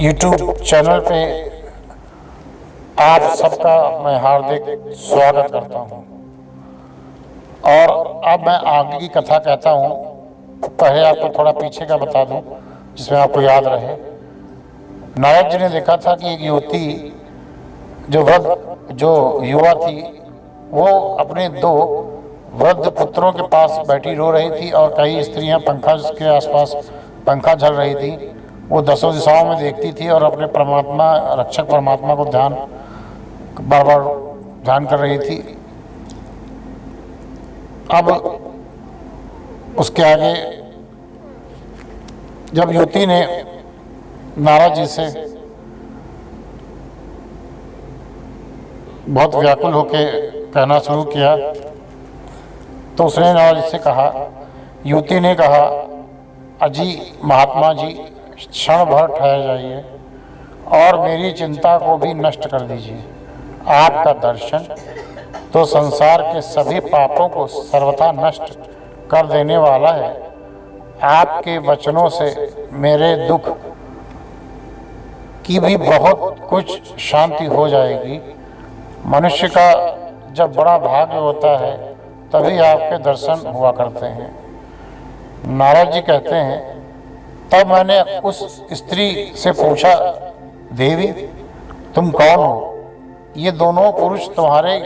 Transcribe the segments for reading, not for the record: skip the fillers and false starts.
YouTube channel पे आप सबका मैं हार्दिक स्वागत करता हूं। और अब मैं आगे की कथा कहता हूं। पहले आपको थोड़ा पीछे का बता दूं जिसमें आपको याद रहे। नारद जी ने देखा था कि एक युवती जो युवा थी वो अपने दो वृद्ध पुत्रों के पास बैठी रो रही थी और कई स्त्रियां पंखा के आसपास पंखा झल रही थी। वो दसों दिशाओं में देखती थी और अपने परमात्मा रक्षक परमात्मा को बार बार ध्यान कर रही थी। अब उसके आगे जब युवती ने नारद जी से बहुत व्याकुल होकर कहना शुरू किया तो उसने नारद जी से कहा, युवती ने कहा, अजी महात्मा जी क्षण भर ठहर जाइए और मेरी चिंता को भी नष्ट कर दीजिए। आपका दर्शन तो संसार के सभी पापों को सर्वथा नष्ट कर देने वाला है। आपके वचनों से मेरे दुख की भी बहुत कुछ शांति हो जाएगी। मनुष्य का जब बड़ा भाग्य होता है तभी आपके दर्शन हुआ करते हैं। नारद जी कहते हैं, तब मैंने उस स्त्री से पूछा, देवी तुम कौन हो? ये दोनों पुरुष तुम्हारे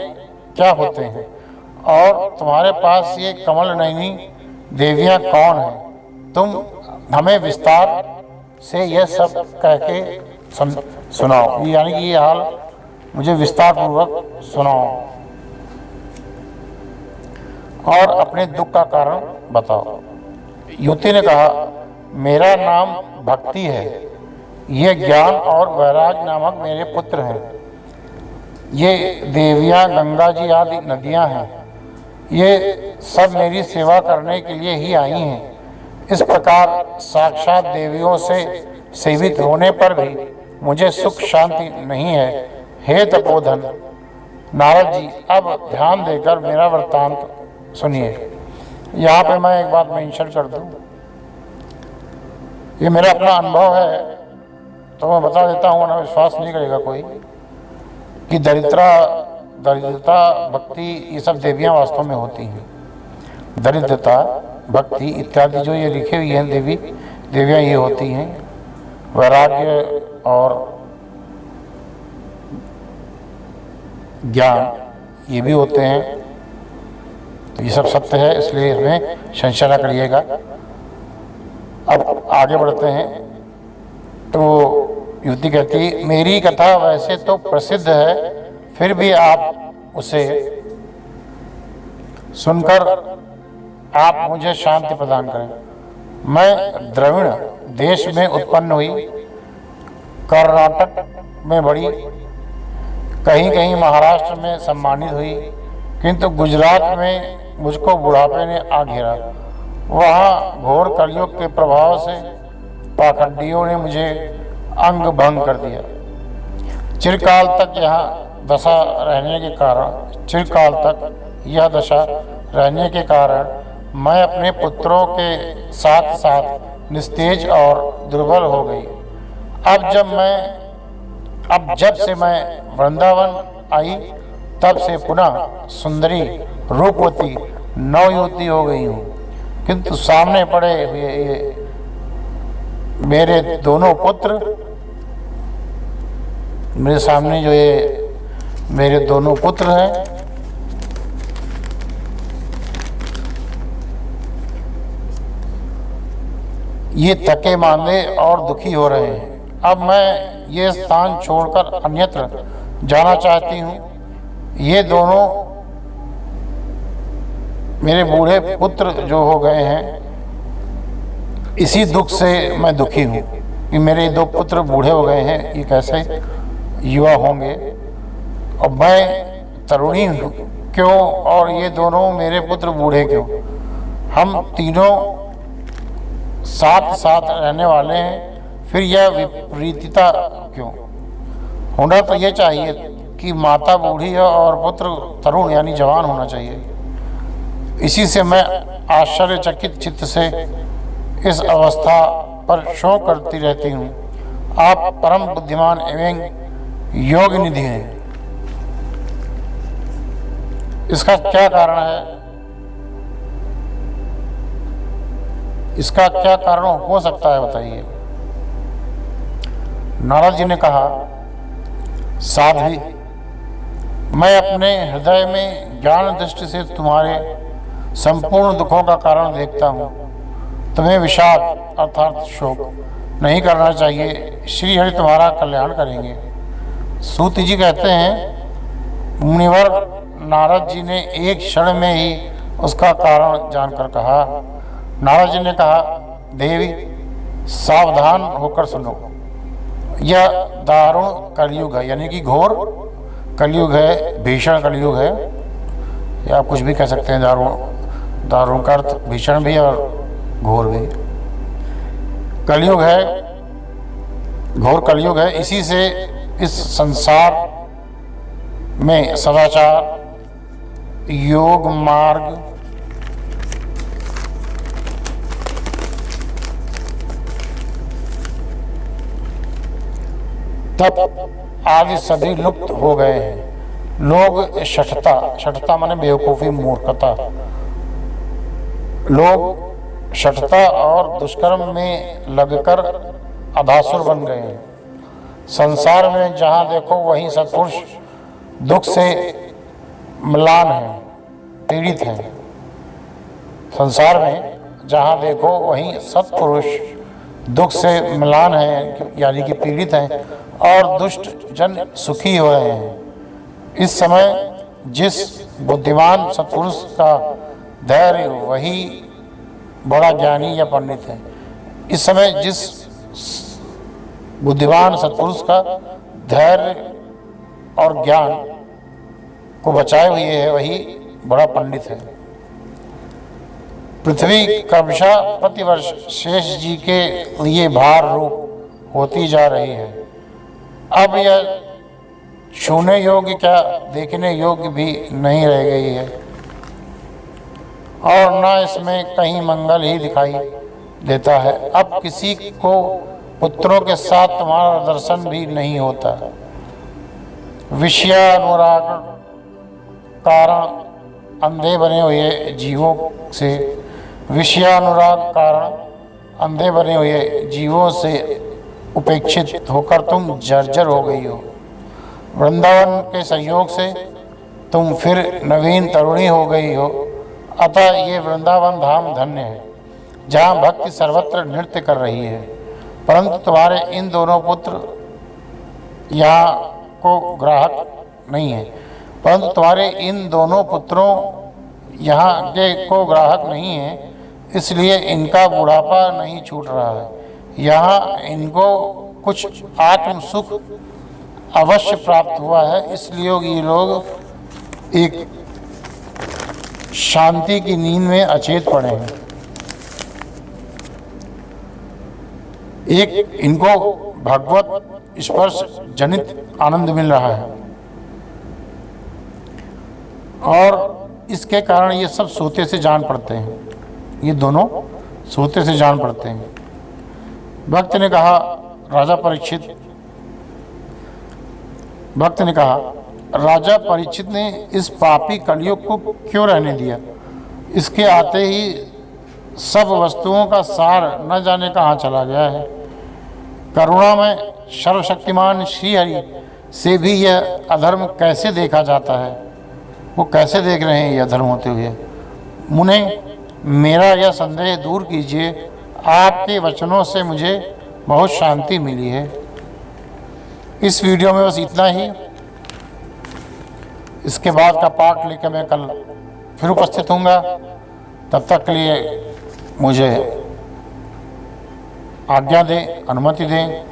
क्या होते हैं और तुम्हारे पास ये कमल नयनी देवियां कौन हैं? तुम हमें विस्तार से यह सब कह के सुनाओ, यानी कि ये हाल मुझे विस्तार पूर्वक सुनाओ और अपने दुख का कारण बताओ। युवती ने कहा, मेरा नाम भक्ति है। ये ज्ञान और वैराग नामक मेरे पुत्र हैं। ये देवियां गंगा जी आदि नदियां हैं। ये सब मेरी सेवा करने के लिए ही आई हैं। इस प्रकार साक्षात देवियों से सेवित होने पर भी मुझे सुख शांति नहीं है। हे तपोधन नारद जी, अब ध्यान देकर मेरा वृत्तांत सुनिए। यहाँ पे मैं एक बात मेंशन कर दूँ, ये मेरा अपना अनुभव है तो मैं बता देता हूँ, ना विश्वास नहीं करेगा कोई कि दरिद्रता भक्ति ये सब देवियाँ वास्तव में होती हैं। दरिद्रता भक्ति इत्यादि जो ये लिखे हुई हैं देवियाँ ये होती हैं। वैराग्य और ज्ञान ये भी होते हैं। तो ये सब सत्य है, इसलिए इसमें संशय न करिएगा। अब आगे बढ़ते हैं तो युवती कहती, मेरी कथा वैसे तो प्रसिद्ध है, फिर भी आप उसे सुनकर आप मुझे शांति प्रदान करें। मैं द्रविड़ देश में उत्पन्न हुई, कर्नाटक में बढ़ी, कहीं कहीं महाराष्ट्र में सम्मानित हुई, किंतु गुजरात में मुझको बुढ़ापे ने आ घेरा। वहाँ घोर कलयुग के प्रभाव से पाखंडियों ने मुझे अंग भंग कर दिया। चिरकाल तक यह दशा रहने के कारण मैं अपने पुत्रों के साथ साथ निस्तेज और दुर्बल हो गई। अब जब से मैं वृंदावन आई तब से पुनः सुंदरी रूपवती नवयुवती हो गई हूँ। किंतु सामने पड़े हुए ये मेरे दोनों पुत्र, मेरे सामने जो ये मेरे दोनों पुत्र हैं, ये थके मांदे और दुखी हो रहे हैं। अब मैं ये स्थान छोड़कर अन्यत्र जाना चाहती हूँ। ये दोनों मेरे बूढ़े पुत्र जो हो गए हैं, इसी दुख से मैं दुखी हूँ कि मेरे दो पुत्र बूढ़े हो गए हैं, ये कैसे युवा होंगे और मैं तरुणी हूँ क्यों, और ये दोनों मेरे पुत्र बूढ़े क्यों? हम तीनों साथ साथ रहने वाले हैं, फिर यह विपरीतता क्यों? होना तो ये चाहिए कि माता बूढ़ी है और पुत्र तरुण यानी जवान होना चाहिए। इसी से मैं आश्चर्यचकित चित्त से इस अवस्था पर शोक करती रहती हूँ। आप परम बुद्धिमान एवं योग निधि हैं। इसका क्या कारण है? इसका क्या कारण हो सकता है बताइए। नारद जी ने कहा, साध्वी, मैं अपने हृदय में ज्ञान दृष्टि से तुम्हारे संपूर्ण दुखों का कारण देखता हूँ। तुम्हें विषाद अर्थात शोक नहीं करना चाहिए। श्री हरि तुम्हारा कल्याण करेंगे। सूत जी कहते हैं, मुनिवर नारद जी ने एक क्षण में ही उसका कारण जानकर कहा। नारद जी ने कहा, देवी सावधान होकर सुनो, यह दारुण कलयुग है, यानी कि घोर कलयुग है, भीषण कलयुग है, या आप कुछ भी कह सकते हैं। दारुण का अर्थ भीषण भी और घोर भी। कलयुग है, घोर कलयुग है। इसी से इस संसार में सदाचार, योग मार्ग, तप आदि सभी लुप्त हो गए हैं। लोग शठता माने बेवकूफ़ी, मूर्खता, लोग शठता और दुष्कर्म में लगकर अधासुर बन गए हैं। संसार में जहाँ देखो वहीं सत्पुरुष दुख से म्लान है, पीड़ित है। संसार में जहाँ देखो वहीं सत्पुरुष दुख से म्लान है, यानी कि पीड़ित हैं, और दुष्ट जन सुखी हो रहे हैं। इस समय जिस बुद्धिमान सत्पुरुष का धैर्य, वही बड़ा ज्ञानी या पंडित है। इस समय जिस बुद्धिमान सत्पुरुष का धैर्य और ज्ञान को बचाए हुए है, वही बड़ा पंडित है। पृथ्वी क्रमशः प्रतिवर्ष शेष जी के लिए भार रूप होती जा रही है। अब यह छूने योग्य क्या देखने योग्य भी नहीं रह गई है, और न इसमें कहीं मंगल ही दिखाई देता है। अब किसी को पुत्रों के साथ तुम्हारा दर्शन भी नहीं होता। विषयानुराग कारण अंधे बने हुए जीवों से, विषयानुराग कारण अंधे बने हुए जीवों से उपेक्षित होकर तुम जर्जर हो गई हो। वृंदावन के संयोग से तुम फिर नवीन तरुणी हो गई हो। अतः ये वृंदावन धाम धन्य है, जहाँ भक्ति सर्वत्र नृत्य कर रही है। परंतु तुम्हारे इन दोनों पुत्र यहाँ को ग्राहक नहीं है, परंतु तुम्हारे इन दोनों पुत्रों यहाँ के को ग्राहक नहीं है, इसलिए इनका बुढ़ापा नहीं छूट रहा है। यहाँ इनको कुछ आत्म सुख अवश्य प्राप्त हुआ है, इसलिए ये लोग एक शांति की नींद में अचेत पड़े हैं। एक इनको भगवत स्पर्श जनित आनंद मिल रहा है, और इसके कारण ये सब सोते से जान पड़ते हैं। ये दोनों सोते से जान पड़ते हैं। भक्त ने कहा, राजा परीक्षित ने इस पापी कलयुग को क्यों रहने दिया? इसके आते ही सब वस्तुओं का सार न जाने कहाँ चला गया है। करुणा में सर्वशक्तिमान श्रीहरि से भी यह अधर्म कैसे देखा जाता है? वो कैसे देख रहे हैं ये अधर्म होते हुए? मुने, मेरा यह संदेह दूर कीजिए। आपके वचनों से मुझे बहुत शांति मिली है। इस वीडियो में बस इतना ही। इसके बाद का पार्ट लेकर मैं कल फिर उपस्थित होऊंगा। तब तक के लिए मुझे आज्ञा दें, अनुमति दें,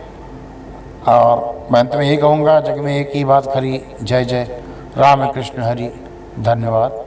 और मैं अंत में यही कहूँगा, जग में एक ही बात खरी। जय जय राम कृष्ण हरि। धन्यवाद।